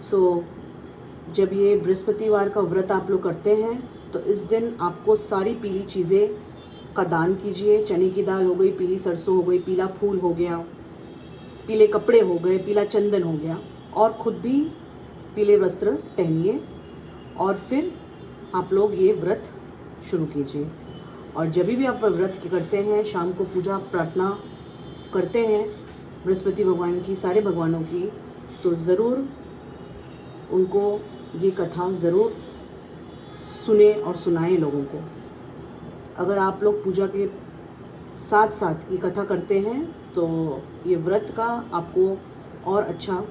सो जब ये बृहस्पतिवार का व्रत आप लोग करते हैं तो इस दिन आपको सारी पीली चीज़ें का दान कीजिए। चने की दाल हो गई, पीली सरसों हो गई, पीला फूल हो गया, पीले कपड़े हो गए, पीला चंदन हो गया, और ख़ुद भी पीले वस्त्र पहनिए और फिर आप लोग ये व्रत शुरू कीजिए। और जब भी आप व्रत करते हैं, शाम को पूजा प्रार्थना करते हैं बृहस्पति भगवान की, सारे भगवानों की, तो ज़रूर उनको ये कथा ज़रूर सुने और सुनाएं लोगों को। अगर आप लोग पूजा के साथ साथ ये कथा करते हैं तो ये व्रत का आपको और अच्छा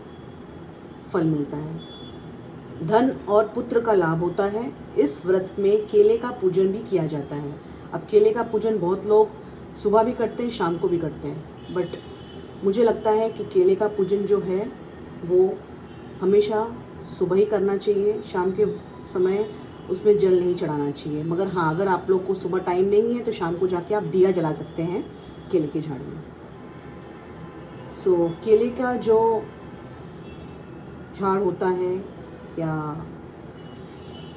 फल मिलता है। धन और पुत्र का लाभ होता है। इस व्रत में केले का पूजन भी किया जाता है। अब केले का पूजन बहुत लोग सुबह भी करते हैं, शाम को भी करते हैं, बट मुझे लगता है कि केले का पूजन जो है वो हमेशा सुबह ही करना चाहिए। शाम के समय उसमें जल नहीं चढ़ाना चाहिए। मगर हाँ, अगर आप लोग को सुबह टाइम नहीं है तो शाम को जाके आप दिया जला सकते हैं केले के झाड़ में। सो केले का जो झाड़ होता है, या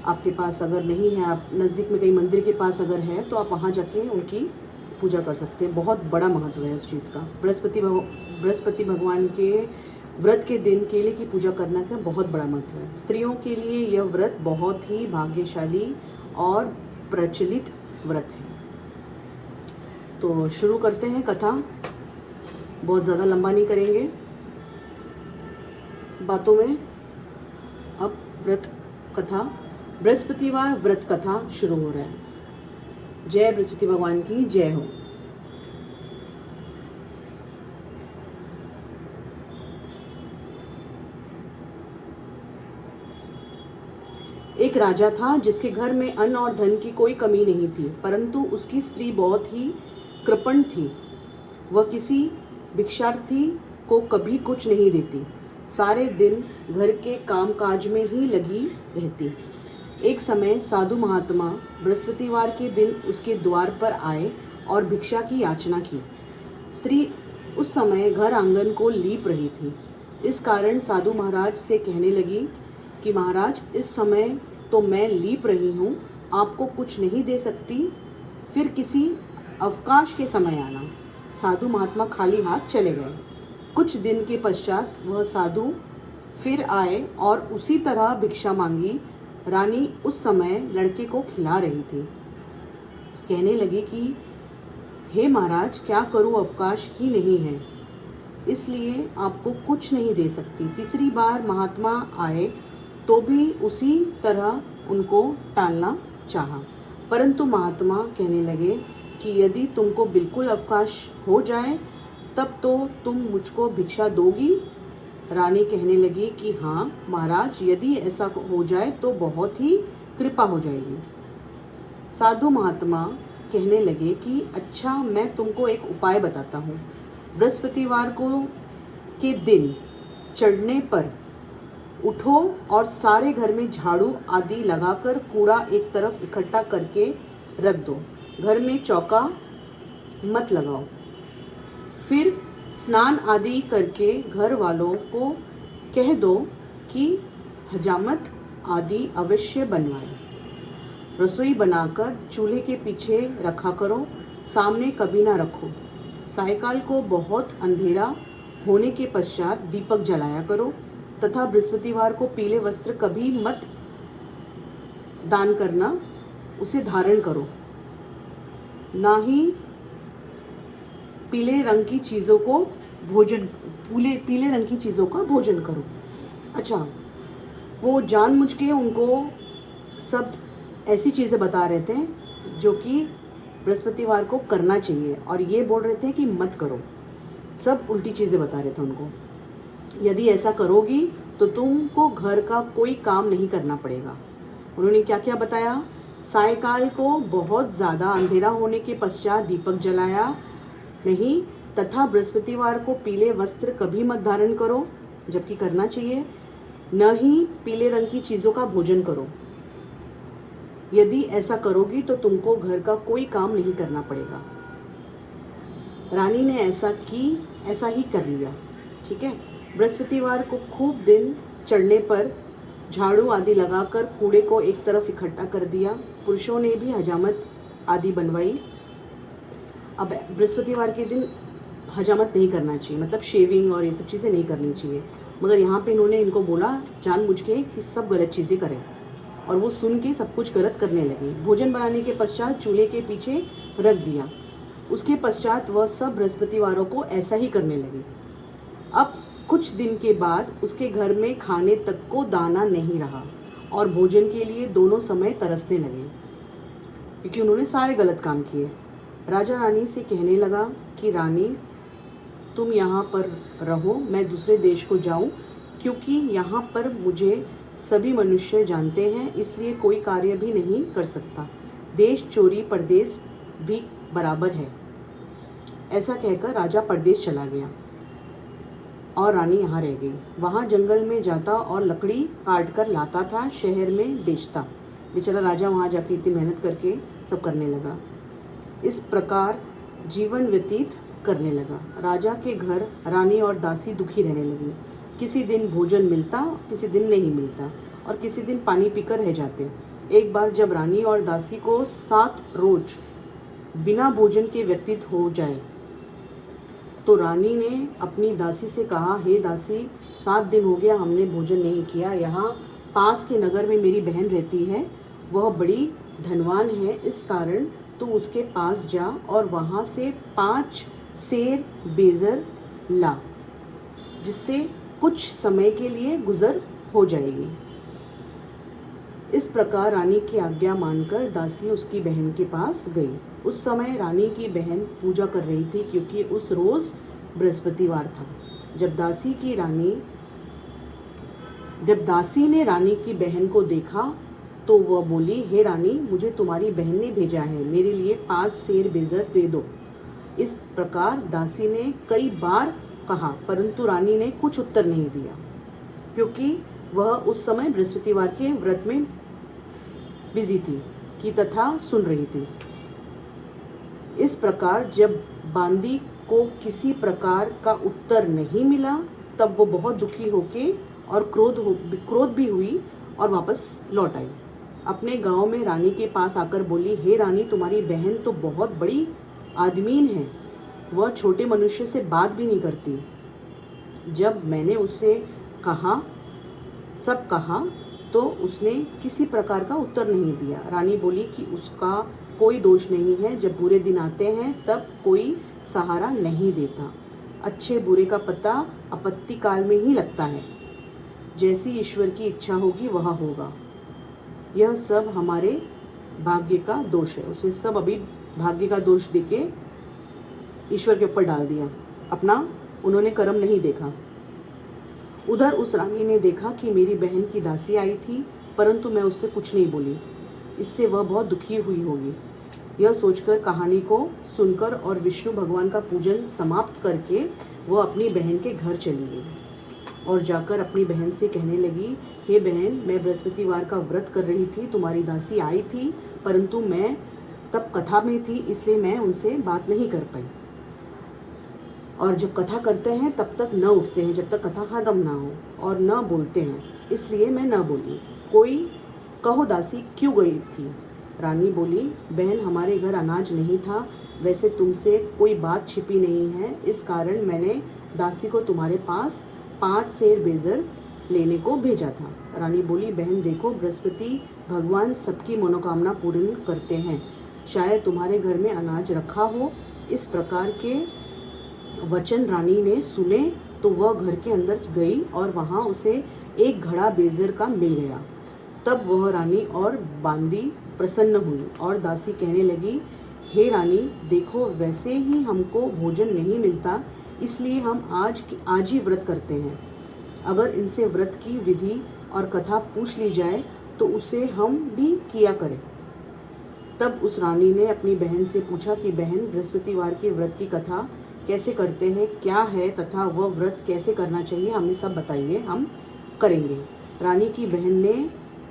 आपके पास अगर नहीं है, आप नज़दीक में कहीं मंदिर के पास अगर है तो आप वहाँ जाके उनकी पूजा कर सकते हैं। बहुत बड़ा महत्व है उस चीज़ का। बृहस्पति भगवान के व्रत के दिन केले की पूजा करने का बहुत बड़ा महत्व है। स्त्रियों के लिए यह व्रत बहुत ही भाग्यशाली और प्रचलित व्रत है। तो शुरू करते हैं कथा। बहुत ज़्यादा लंबा नहीं करेंगे बातों में। अब व्रत कथा, बृहस्पतिवार व्रत कथा शुरू हो रहा है। जय बृहस्पति भगवान की जय हो। एक राजा था जिसके घर में अन्न और धन की कोई कमी नहीं थी, परंतु उसकी स्त्री बहुत ही कृपण थी। वह किसी भिक्षार्थी को कभी कुछ नहीं देती, सारे दिन घर के कामकाज में ही लगी रहती। एक समय साधु महात्मा बृहस्पतिवार के दिन उसके द्वार पर आए और भिक्षा की याचना की। स्त्री उस समय घर आंगन को लीप रही थी। इस कारण साधु महाराज से कहने लगी कि महाराज, इस समय तो मैं लीप रही हूँ, आपको कुछ नहीं दे सकती, फिर किसी अवकाश के समय आना। साधु महात्मा खाली हाथ चले गए। कुछ दिन के पश्चात वह साधु फिर आए और उसी तरह भिक्षा मांगी। रानी उस समय लड़के को खिला रही थी। कहने लगी कि हे महाराज, क्या करूँ, अवकाश ही नहीं है, इसलिए आपको कुछ नहीं दे सकती। तीसरी बार महात्मा आए तो भी उसी तरह उनको टालना चाहा, परंतु महात्मा कहने लगे कि यदि तुमको बिल्कुल अवकाश हो जाए तब तो तुम मुझको भिक्षा दोगी। रानी कहने लगी कि हाँ महाराज, यदि ऐसा हो जाए तो बहुत ही कृपा हो जाएगी। साधु महात्मा कहने लगे कि अच्छा, मैं तुमको एक उपाय बताता हूँ। बृहस्पतिवार को के दिन चढ़ने पर उठो और सारे घर में झाड़ू आदि लगाकर कूड़ा एक तरफ इकट्ठा करके रख दो। घर में चौका मत लगाओ। फिर स्नान आदि करके घर वालों को कह दो कि हजामत आदि अवश्य बनवाएं। रसोई बनाकर चूल्हे के पीछे रखा करो, सामने कभी ना रखो। सायकाल को बहुत अंधेरा होने के पश्चात दीपक जलाया करो, तथा बृहस्पतिवार को पीले वस्त्र कभी मत दान करना, उसे धारण करो। ना ही पीले रंग की चीज़ों को पीले रंग की चीज़ों का भोजन करो। अच्छा, वो जानबूझ के उनको सब ऐसी चीज़ें बता रहे थे जो कि बृहस्पतिवार को करना चाहिए, और ये बोल रहे थे कि मत करो। सब उल्टी चीज़ें बता रहे थे उनको। यदि ऐसा करोगी तो तुमको घर का कोई काम नहीं करना पड़ेगा। उन्होंने क्या क्या बताया? सायकाल को बहुत ज़्यादा अंधेरा होने के पश्चात दीपक जलाया नहीं, तथा बृहस्पतिवार को पीले वस्त्र कभी मत धारण करो, जबकि करना चाहिए। न ही पीले रंग की चीज़ों का भोजन करो। यदि ऐसा करोगी तो तुमको घर का कोई काम नहीं करना पड़ेगा। रानी ने ऐसा ही कर लिया। ठीक है। बृहस्पतिवार को खूब दिन चढ़ने पर झाड़ू आदि लगाकर कूड़े को एक तरफ इकट्ठा कर दिया। पुरुषों ने भी हजामत आदि बनवाई। अब बृहस्पतिवार के दिन हजामत नहीं करना चाहिए, मतलब शेविंग और ये सब चीज़ें नहीं करनी चाहिए, मगर यहाँ पे इन्होंने इनको बोला जानबूझ के कि सब गलत चीज़ें करें, और वो सुन के सब कुछ गलत करने लगे। भोजन बनाने के पश्चात चूल्हे के पीछे रख दिया। उसके पश्चात वह सब बृहस्पतिवारों को ऐसा ही करने लगे। अब कुछ दिन के बाद उसके घर में खाने तक को दाना नहीं रहा और भोजन के लिए दोनों समय तरसने लगे, क्योंकि उन्होंने सारे गलत काम किए। राजा रानी से कहने लगा कि रानी, तुम यहाँ पर रहो, मैं दूसरे देश को जाऊँ, क्योंकि यहाँ पर मुझे सभी मनुष्य जानते हैं, इसलिए कोई कार्य भी नहीं कर सकता। देश चोरी परदेश भी बराबर है। ऐसा कहकर राजा परदेश चला गया और रानी यहाँ रह गई। वहाँ जंगल में जाता और लकड़ी काट कर लाता था, शहर में बेचता। बेचारा राजा वहाँ जाके इतनी मेहनत करके सब करने लगा। इस प्रकार जीवन व्यतीत करने लगा। राजा के घर रानी और दासी दुखी रहने लगी। किसी दिन भोजन मिलता, किसी दिन नहीं मिलता, और किसी दिन पानी पीकर रह जाते। एक बार जब रानी और दासी को 7 रोज बिना भोजन के व्यतीत हो जाए, तो रानी ने अपनी दासी से कहा, हे दासी, 7 दिन हो गया हमने भोजन नहीं किया। यहाँ पास के नगर में मेरी बहन रहती है, वह बड़ी धनवान है, इस कारण तू उसके पास जा और वहाँ से 5 सेर बेजर ला, जिससे कुछ समय के लिए गुजर हो जाएगी। इस प्रकार रानी की आज्ञा मानकर दासी उसकी बहन के पास गई। उस समय रानी की बहन पूजा कर रही थी, क्योंकि उस रोज बृहस्पतिवार था। जब दासी ने रानी की बहन को देखा तो वह बोली, हे रानी, मुझे तुम्हारी बहन ने भेजा है, मेरे लिए 5 सेर बेजर दे दो। इस प्रकार दासी ने कई बार कहा, परंतु रानी ने कुछ उत्तर नहीं दिया, क्योंकि वह उस समय बृहस्पतिवार के व्रत में बिजी थी कि तथा सुन रही थी। इस प्रकार जब बांदी को किसी प्रकार का उत्तर नहीं मिला, तब वो बहुत दुखी होके और क्रोध भी हुई और वापस लौट आई। अपने गांव में रानी के पास आकर बोली, हे रानी, तुम्हारी बहन तो बहुत बड़ी आदमीन है, वह छोटे मनुष्य से बात भी नहीं करती। जब मैंने उससे सब कहा तो उसने किसी प्रकार का उत्तर नहीं दिया। रानी बोली कि उसका कोई दोष नहीं है, जब बुरे दिन आते हैं तब कोई सहारा नहीं देता। अच्छे बुरे का पता आपत्ति काल में ही लगता है। जैसी ईश्वर की इच्छा होगी वह होगा। यह सब हमारे भाग्य का दोष है। उसने सब अभी भाग्य का दोष देके ईश्वर के ऊपर डाल दिया, अपना उन्होंने कर्म नहीं देखा। उधर उस रानी ने देखा कि मेरी बहन की दासी आई थी, परंतु मैं उससे कुछ नहीं बोली, इससे वह बहुत दुखी हुई होगी। यह सोचकर कहानी को सुनकर और विष्णु भगवान का पूजन समाप्त करके वह अपनी बहन के घर चली गई और जाकर अपनी बहन से कहने लगी, हे बहन, मैं बृहस्पतिवार का व्रत कर रही थी, तुम्हारी दासी आई थी, परंतु मैं तब कथा में थी, इसलिए मैं उनसे बात नहीं कर पाई। और जब कथा करते हैं तब तक न उठते हैं जब तक कथा खत्म ना हो, और न बोलते हैं, इसलिए मैं न बोली। कोई कहो दासी क्यों गई थी? रानी बोली, बहन, हमारे घर अनाज नहीं था, वैसे तुमसे कोई बात छिपी नहीं है, इस कारण मैंने दासी को तुम्हारे पास 5 सेर बेजर लेने को भेजा था। रानी बोली, बहन देखो, बृहस्पति भगवान सबकी मनोकामना पूर्ण करते हैं, शायद तुम्हारे घर में अनाज रखा हो। इस प्रकार के वचन रानी ने सुने तो वह घर के अंदर गई और वहाँ उसे एक घड़ा बेजर का मिल गया। तब वह रानी और बांदी प्रसन्न हुई और दासी कहने लगी, हे रानी, देखो, वैसे ही हमको भोजन नहीं मिलता, इसलिए हम आज ही व्रत करते हैं। अगर इनसे व्रत की विधि और कथा पूछ ली जाए तो उसे हम भी किया करें। तब उस रानी ने अपनी बहन से पूछा कि बहन, बृहस्पतिवार के व्रत की कथा कैसे करते हैं, क्या है, तथा वह व्रत कैसे करना चाहिए, हमें सब बताइए, हम करेंगे। रानी की बहन ने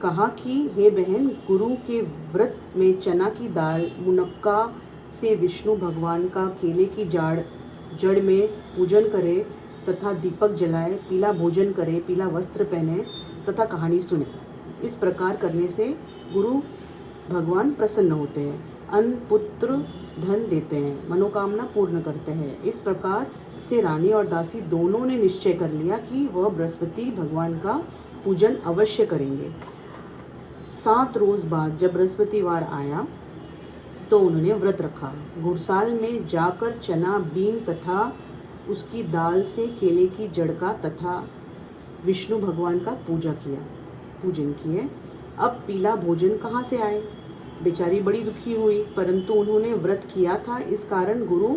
कहा कि हे बहन, गुरु के व्रत में चना की दाल मुनक्का से विष्णु भगवान का केले की जड़ में पूजन करे, तथा दीपक जलाए, पीला भोजन करे, पीला वस्त्र पहने तथा कहानी सुने। इस प्रकार करने से गुरु भगवान प्रसन्न होते हैं, अन्न पुत्र धन देते हैं, मनोकामना पूर्ण करते हैं। इस प्रकार से रानी और दासी दोनों ने निश्चय कर लिया कि वह बृहस्पति भगवान का पूजन अवश्य करेंगे। 7 रोज बाद जब बृहस्पतिवार आया तो उन्होंने व्रत रखा। घुड़साल में जाकर चना बीन तथा उसकी दाल से केले की जड़ का तथा विष्णु भगवान का पूजन किए। अब पीला भोजन कहाँ से आए? बेचारी बड़ी दुखी हुई, परंतु उन्होंने व्रत किया था, इस कारण गुरु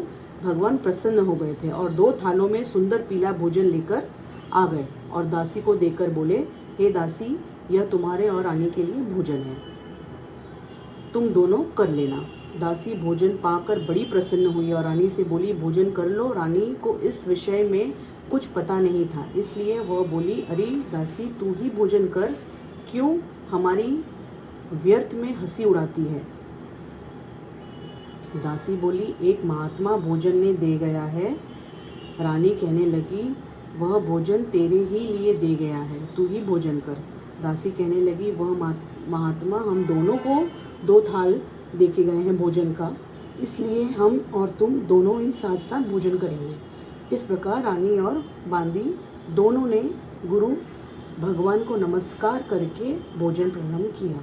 भगवान प्रसन्न हो गए थे और 2 थालों में सुंदर पीला भोजन लेकर आ गए और दासी को देकर बोले, हे दासी, यह तुम्हारे और रानी के लिए भोजन है, तुम दोनों कर लेना। दासी भोजन पाकर बड़ी प्रसन्न हुई और रानी से बोली, भोजन कर लो। रानी को इस विषय में कुछ पता नहीं था, इसलिए वह बोली, अरे दासी, तू ही भोजन कर, क्यों हमारी व्यर्थ में हंसी उड़ाती है। दासी बोली, एक महात्मा भोजन ने दे गया है। रानी कहने लगी, वह भोजन तेरे ही लिए दे गया है, तू ही भोजन कर। दासी कहने लगी, वह महात्मा हम दोनों को 2 थाल दे के गए हैं भोजन का, इसलिए हम और तुम दोनों ही साथ साथ भोजन करेंगे। इस प्रकार रानी और बांदी दोनों ने गुरु भगवान को नमस्कार करके भोजन प्रारंभ किया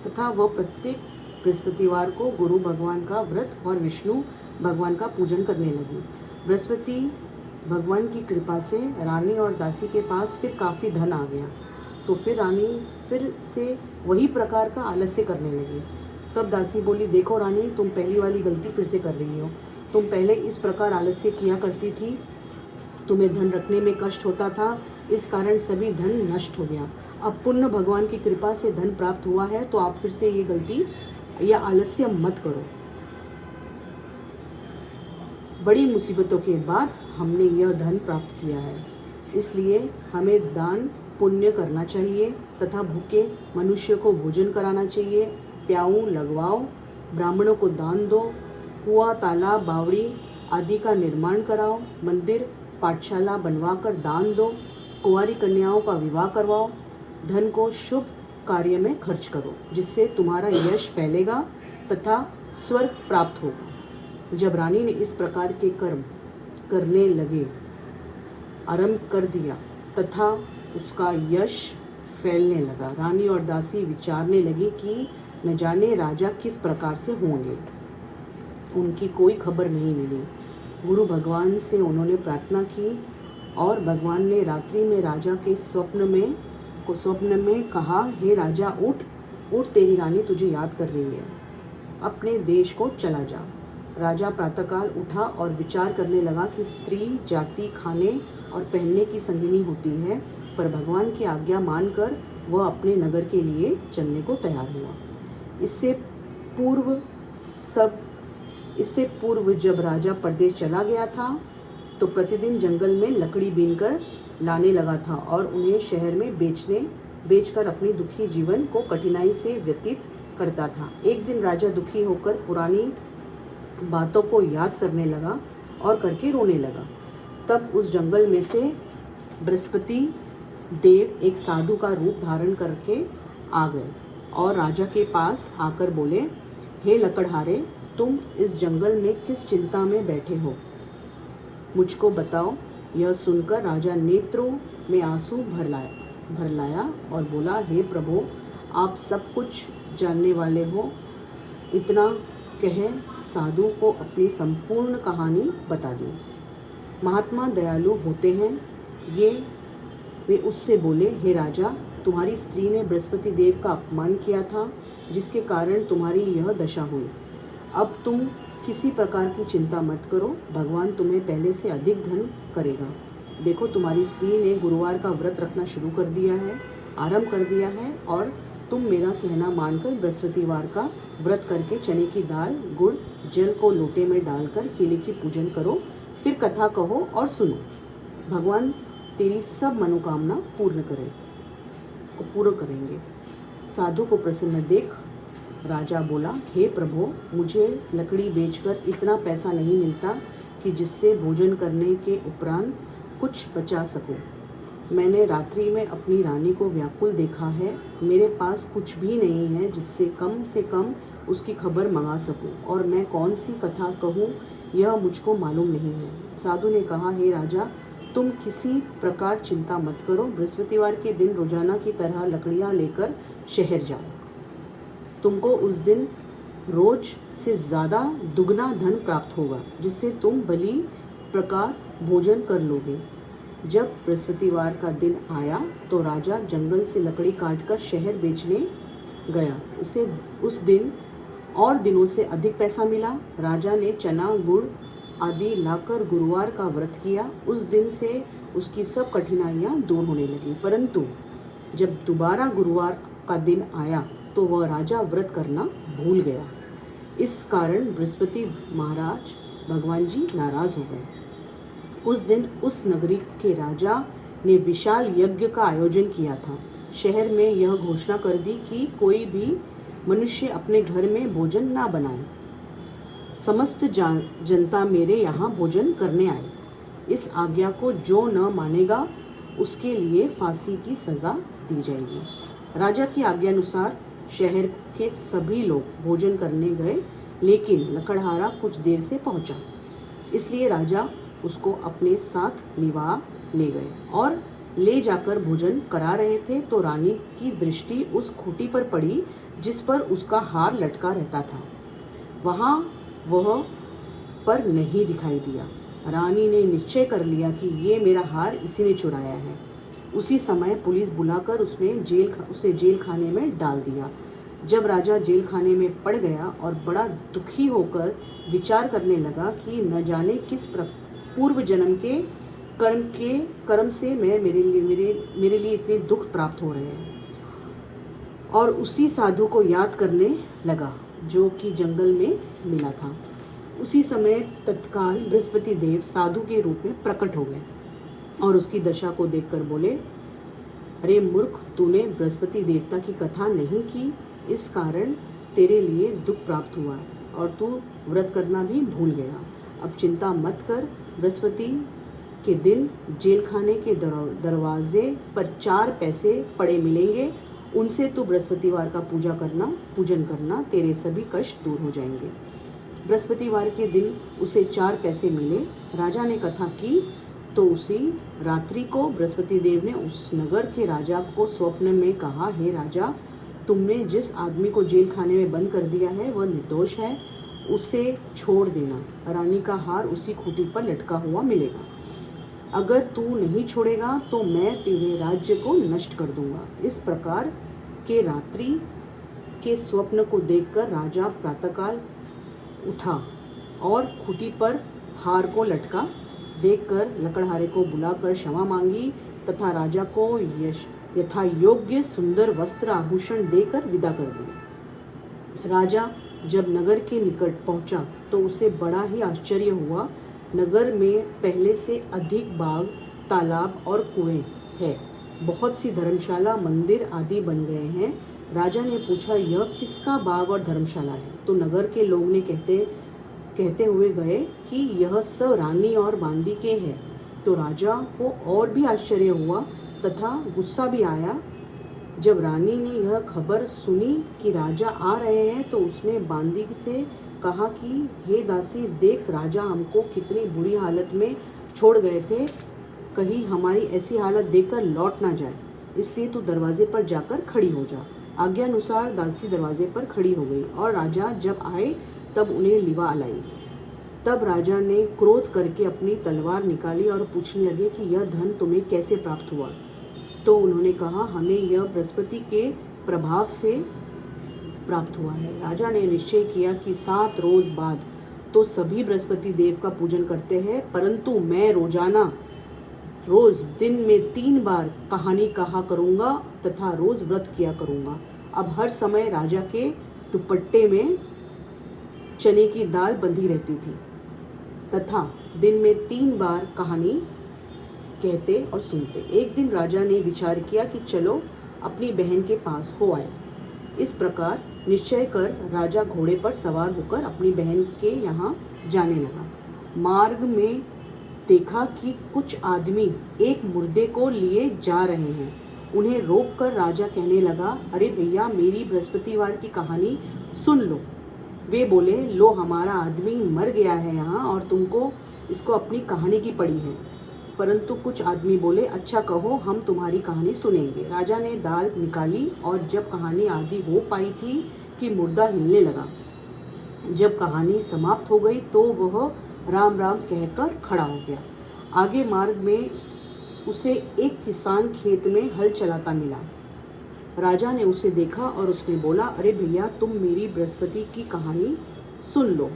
तथा वह प्रत्येक बृहस्पतिवार को गुरु भगवान का व्रत और विष्णु भगवान का पूजन करने लगी। बृहस्पति भगवान की कृपा से रानी और दासी के पास फिर काफ़ी धन आ गया, तो फिर रानी फिर से वही प्रकार का आलस्य करने लगी। तब दासी बोली, देखो रानी, तुम पहली वाली गलती फिर से कर रही हो। तुम पहले इस प्रकार आलस्य किया करती थी, तुम्हें धन रखने में कष्ट होता था, इस कारण सभी धन नष्ट हो गया। अब पुण्य भगवान की कृपा से धन प्राप्त हुआ है, तो आप फिर से ये गलती या आलस्य मत करो। बड़ी मुसीबतों के बाद हमने यह धन प्राप्त किया है, इसलिए हमें दान पुण्य करना चाहिए तथा भूखे मनुष्य को भोजन कराना चाहिए, प्याऊ लगवाओ, ब्राह्मणों को दान दो, कुआं तालाब बावड़ी आदि का निर्माण कराओ, मंदिर पाठशाला बनवाकर दान दो, कुंवारी कन्याओं का विवाह करवाओ, धन को शुभ कार्य में खर्च करो, जिससे तुम्हारा यश फैलेगा तथा स्वर्ग प्राप्त होगा। जब रानी ने इस प्रकार के कर्म करने लगे आरंभ कर दिया तथा उसका यश फैलने लगा, रानी और दासी विचारने लगी कि न जाने राजा किस प्रकार से होंगे। उनकी कोई खबर नहीं मिली। गुरु भगवान से उन्होंने प्रार्थना की और भगवान ने रात्रि में राजा के स्वप्न में कहा, हे राजा, उठ उठ, तेरी रानी तुझे याद कर रही है, अपने देश को चला जा। राजा प्रातःकाल उठा और विचार करने लगा कि स्त्री जाति खाने और पहनने की संगिनी होती है, पर भगवान की आज्ञा मानकर वह अपने नगर के लिए चलने को तैयार हुआ। इससे पूर्व जब राजा परदेश चला गया था तो प्रतिदिन जंगल में लकड़ी बीनकर लाने लगा था और उन्हें शहर में बेचकर अपनी दुखी जीवन को कठिनाई से व्यतीत करता था। एक दिन राजा दुखी होकर पुरानी बातों को याद करने लगा और करके रोने लगा। तब उस जंगल में से बृहस्पति देव एक साधु का रूप धारण करके आ गए और राजा के पास आकर बोले, हे लकड़हारे, तुम इस जंगल में किस चिंता में बैठे हो, मुझको बताओ। यह सुनकर राजा नेत्रों में आंसू भर लाया और बोला, हे प्रभु, आप सब कुछ जानने वाले हो। इतना कह साधु को अपनी संपूर्ण कहानी बता दी। महात्मा दयालु होते हैं। वे उससे बोले, हे राजा, तुम्हारी स्त्री ने बृहस्पति देव का अपमान किया था, जिसके कारण तुम्हारी यह दशा हुई। अब तुम किसी प्रकार की चिंता मत करो, भगवान तुम्हें पहले से अधिक धन करेगा। देखो, तुम्हारी स्त्री ने गुरुवार का व्रत रखना शुरू कर दिया है, आरंभ कर दिया है, और तुम मेरा कहना मानकर बृहस्पतिवार का व्रत करके चने की दाल, गुड़, जल को लोटे में डालकर केले की पूजन करो, फिर कथा कहो और सुनो। भगवान तेरी सब मनोकामना पूर्ण करेंगे। साधु को प्रसन्न देख राजा बोला, हे प्रभु, मुझे लकड़ी बेचकर इतना पैसा नहीं मिलता कि जिससे भोजन करने के उपरांत कुछ बचा सको। मैंने रात्रि में अपनी रानी को व्याकुल देखा है। मेरे पास कुछ भी नहीं है जिससे कम से कम उसकी खबर मंगा सकूं, और मैं कौन सी कथा कहूँ यह मुझको मालूम नहीं है। साधु ने कहा, हे राजा, तुम किसी प्रकार चिंता मत करो। बृहस्पतिवार के दिन रोजाना की तरह लकड़ियाँ लेकर शहर जाओ। तुमको उस दिन रोज से ज़्यादा दुगना धन प्राप्त होगा, जिससे तुम भली प्रकार भोजन कर लोगे। जब बृहस्पतिवार का दिन आया तो राजा जंगल से लकड़ी काटकर शहर बेचने गया। उसे उस दिन और दिनों से अधिक पैसा मिला। राजा ने चना गुड़ आदि लाकर गुरुवार का व्रत किया। उस दिन से उसकी सब कठिनाइयाँ दूर होने लगी। परंतु जब दोबारा गुरुवार का दिन आया तो वह राजा व्रत करना भूल गया। इस कारण बृहस्पति महाराज भगवान जी नाराज हो गए। उस दिन उस नगरी के राजा ने विशाल यज्ञ का आयोजन किया था। शहर में यह घोषणा कर दी कि कोई भी मनुष्य अपने घर में भोजन ना बनाए। समस्त जनता मेरे यहाँ भोजन करने आए। इस आज्ञा को जो न मानेगा उसके लिए फांसी की सजा दी जाएगी। राजा की आज्ञानुसार शहर के सभी लोग भोजन करने गए, लेकिन लकड़हारा कुछ देर से पहुंचा। इसलिए राजा उसको अपने साथ लिवा ले गए और ले जाकर भोजन करा रहे थे तो रानी की दृष्टि उस खूंटी पर पड़ी जिस पर उसका हार लटका रहता था। वहाँ वह पर नहीं दिखाई दिया। रानी ने निश्चय कर लिया कि ये मेरा हार इसी ने चुराया है। उसी समय पुलिस बुलाकर उसे जेल खाने में डाल दिया। जब राजा जेल खाने में पड़ गया और बड़ा दुखी होकर विचार करने लगा कि न जाने किस पूर्व जन्म के कर्म से मेरे लिए इतने दुख प्राप्त हो रहे हैं, और उसी साधु को याद करने लगा जो कि जंगल में मिला था। उसी समय तत्काल बृहस्पति देव साधु के रूप में प्रकट हो गए और उसकी दशा को देखकर बोले, अरे मूर्ख, तूने बृहस्पति देवता की कथा नहीं की, इस कारण तेरे लिए दुख प्राप्त हुआ और तू व्रत करना भी भूल गया। अब चिंता मत कर। बृहस्पति के दिन जेल खाने के दरवाजे पर 4 पैसे पड़े मिलेंगे। उनसे तू बृहस्पतिवार का पूजन करना, तेरे सभी कष्ट दूर हो जाएंगे। बृहस्पतिवार के दिन उसे 4 पैसे मिले। राजा ने कथा की तो उसी रात्रि को बृहस्पति देव ने उस नगर के राजा को स्वप्न में कहा, हे राजा, तुमने जिस आदमी को जेल खाने में बंद कर दिया है वह निर्दोष है, उसे छोड़ देना। रानी का हार उसी खूंटी पर लटका हुआ मिलेगा। अगर तू नहीं छोड़ेगा तो मैं तेरे राज्य को नष्ट कर दूंगा। इस प्रकार के रात्रि के स्वप्न को देखकर राजा प्रातःकाल उठा और खूंटी पर हार को लटका देखकर लकड़हारे को बुलाकर क्षमा मांगी तथा राजा को यथा योग्य सुंदर वस्त्र आभूषण देकर विदा कर दिया। राजा जब नगर के निकट पहुंचा तो उसे बड़ा ही आश्चर्य हुआ। नगर में पहले से अधिक बाग, तालाब और कुएं हैं। बहुत सी धर्मशाला, मंदिर आदि बन गए हैं। राजा ने पूछा, यह किसका बाग और धर्मशाला है? तो नगर के लोग ने कहते हुए गए कि यह सब रानी और बांदी के हैं। तो राजा को और भी आश्चर्य हुआ तथा गुस्सा भी आया। जब रानी ने यह खबर सुनी कि राजा आ रहे हैं तो उसने बांदी से कहा कि हे दासी, देख, राजा हमको कितनी बुरी हालत में छोड़ गए थे, कहीं हमारी ऐसी हालत देखकर लौट ना जाए, इसलिए तू दरवाजे पर जाकर खड़ी हो जा। आज्ञानुसार दासी दरवाजे पर खड़ी हो गई और राजा जब आए तब उन्हें लिवा लाई। तब राजा ने क्रोध करके अपनी तलवार निकाली और पूछने लगे कि यह धन तुम्हें कैसे प्राप्त हुआ? तो उन्होंने कहा, हमें यह बृहस्पति के प्रभाव से प्राप्त हुआ है। राजा ने निश्चय किया कि 7 रोज बाद तो सभी बृहस्पति देव का पूजन करते हैं, परंतु मैं रोज दिन में 3 बार कहानी कहा करूँगा तथा रोज व्रत किया करूँगा। अब हर समय राजा के दुपट्टे में चने की दाल बंधी रहती थी तथा दिन में 3 बार कहानी कहते और सुनते। एक दिन राजा ने विचार किया कि चलो अपनी बहन के पास हो आए। इस प्रकार निश्चय कर राजा घोड़े पर सवार होकर अपनी बहन के यहाँ जाने लगा। मार्ग में देखा कि कुछ आदमी एक मुर्दे को लिए जा रहे हैं। उन्हें रोककर राजा कहने लगा, अरे भैया, मेरी बृहस्पतिवार की कहानी सुन लो। वे बोले, लो, हमारा आदमी मर गया है यहाँ और तुमको इसको अपनी कहानी की पड़ी है। परंतु कुछ आदमी बोले, अच्छा कहो, हम तुम्हारी कहानी सुनेंगे। राजा ने दाल निकाली और जब कहानी आधी हो पाई थी कि मुर्दा हिलने लगा। जब कहानी समाप्त हो गई तो वह राम राम कहकर खड़ा हो गया। आगे मार्ग में उसे एक किसान खेत में हल चलाता मिला। राजा ने उसे देखा और उसने बोला, अरे भैया, तुम मेरी बृहस्पति की कहानी सुन लो।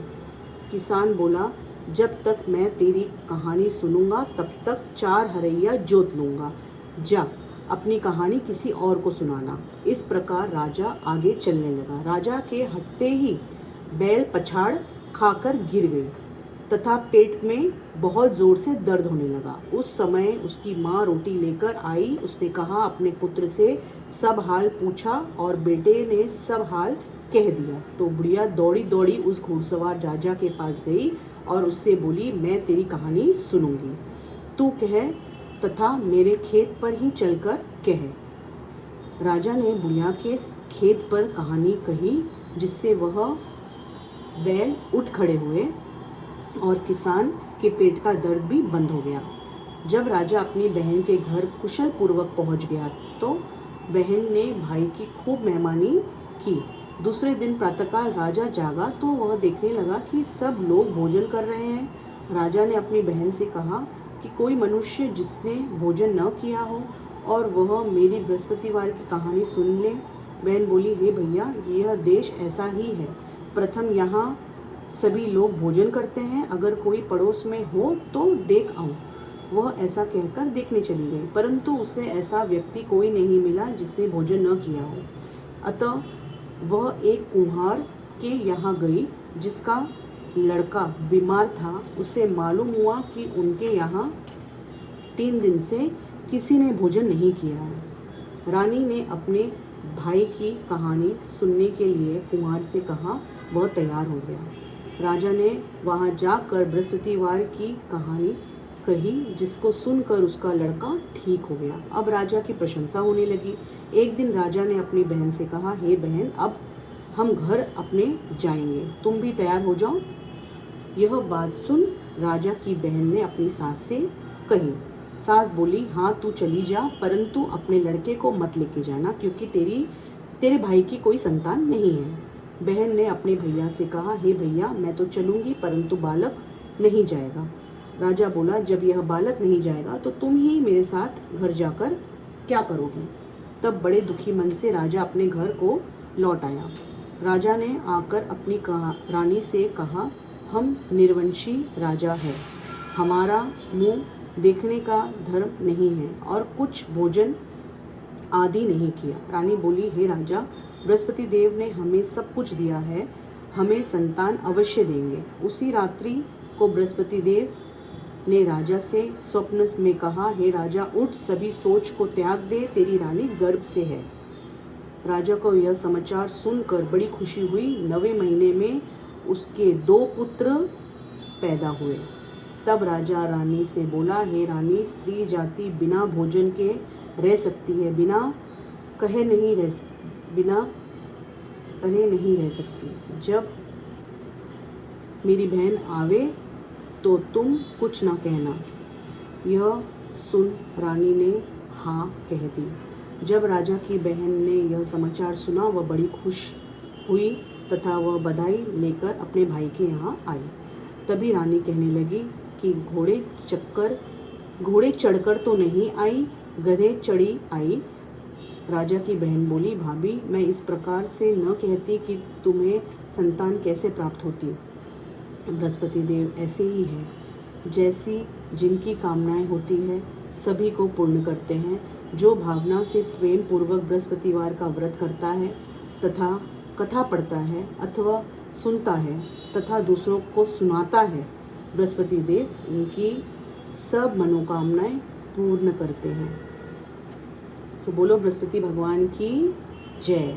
किसान बोला, जब तक मैं तेरी कहानी सुनूंगा तब तक 4 हरैया जोत लूँगा। जा, अपनी कहानी किसी और को सुनाना। इस प्रकार राजा आगे चलने लगा। राजा के हटते ही बैल पछाड़ खाकर गिर गई तथा पेट में बहुत जोर से दर्द होने लगा। उस समय उसकी माँ रोटी लेकर आई। उसने कहा, अपने पुत्र से सब हाल पूछा और बेटे ने सब हाल कह दिया। तो बुढ़िया दौड़ी दौड़ी उस घुड़सवार राजा के पास गई और उससे बोली, मैं तेरी कहानी सुनूंगी, तू कह तथा मेरे खेत पर ही चलकर कह। राजा ने बुढ़िया के खेत पर कहानी कही, जिससे वह बैल उठ खड़े हुए और किसान के पेट का दर्द भी बंद हो गया। जब राजा अपनी बहन के घर कुशल पूर्वक पहुंच गया तो बहन ने भाई की खूब मेहमानी की। दूसरे दिन प्रातःकाल राजा जागा तो वह देखने लगा कि सब लोग भोजन कर रहे हैं। राजा ने अपनी बहन से कहा कि कोई मनुष्य जिसने भोजन न किया हो और वह मेरी बृहस्पतिवार की कहानी सुन ले। बहन बोली, हे भैया, यह देश ऐसा ही है। प्रथम यहाँ सभी लोग भोजन करते हैं, अगर कोई पड़ोस में हो तो देख आऊँ। वह ऐसा कहकर देखने चली गई, परंतु उसे ऐसा व्यक्ति कोई नहीं मिला जिसने भोजन न किया हो। अतः वह एक कुम्हार के यहाँ गई जिसका लड़का बीमार था। उसे मालूम हुआ कि उनके यहाँ 3 दिन से किसी ने भोजन नहीं किया है। रानी ने अपने भाई की कहानी सुनने के लिए कुम्हार से कहा। वह तैयार हो गया। राजा ने वहाँ जाकर बृहस्पतिवार की कहानी कही, जिसको सुनकर उसका लड़का ठीक हो गया। अब राजा की प्रशंसा होने लगी। एक दिन राजा ने अपनी बहन से कहा, हे बहन, अब हम घर अपने जाएंगे, तुम भी तैयार हो जाओ। यह बात सुन राजा की बहन ने अपनी सास से कही। सास बोली, हाँ, तू चली जा, परंतु अपने लड़के को मत लेके जाना, क्योंकि तेरे भाई की कोई संतान नहीं है। बहन ने अपने भैया से कहा, हे भैया, मैं तो चलूंगी, परंतु बालक नहीं जाएगा। राजा बोला, जब यह बालक नहीं जाएगा तो तुम ही मेरे साथ घर जाकर क्या करोगी। तब बड़े दुखी मन से राजा अपने घर को लौट आया। राजा ने आकर अपनी रानी से कहा, हम निर्वंशी राजा है, हमारा मुंह देखने का धर्म नहीं है और कुछ भोजन आदि नहीं किया। रानी बोली, हे राजा, बृहस्पति देव ने हमें सब कुछ दिया है, हमें संतान अवश्य देंगे। उसी रात्रि को बृहस्पति देव ने राजा से स्वप्न में कहा, हे राजा, उठ, सभी सोच को त्याग दे, तेरी रानी गर्भ से है। राजा को यह समाचार सुनकर बड़ी खुशी हुई। 9वें महीने में उसके 2 पुत्र पैदा हुए। तब राजा रानी से बोला, हे रानी, स्त्री जाति बिना भोजन के रह सकती है, बिना कहे नहीं रह सकती। जब मेरी बहन आवे तो तुम कुछ न कहना। यह सुन रानी ने हाँ कह दी। जब राजा की बहन ने यह समाचार सुना, वह बड़ी खुश हुई तथा वह बधाई लेकर अपने भाई के यहाँ आई। तभी रानी कहने लगी कि घोड़े चढ़कर तो नहीं आई, गधे चढ़ी आई। राजा की बहन बोली, भाभी, मैं इस प्रकार से न कहती कि तुम्हें संतान कैसे प्राप्त होती। बृहस्पति देव ऐसे ही है, जैसी जिनकी कामनाएं होती है सभी को पूर्ण करते हैं। जो भावना से प्रेम पूर्वक बृहस्पतिवार का व्रत करता है तथा कथा पढ़ता है अथवा सुनता है तथा दूसरों को सुनाता है, बृहस्पति देव उनकी सब मनोकामनाएं पूर्ण करते हैं। सो बोलो बृहस्पति भगवान की जय।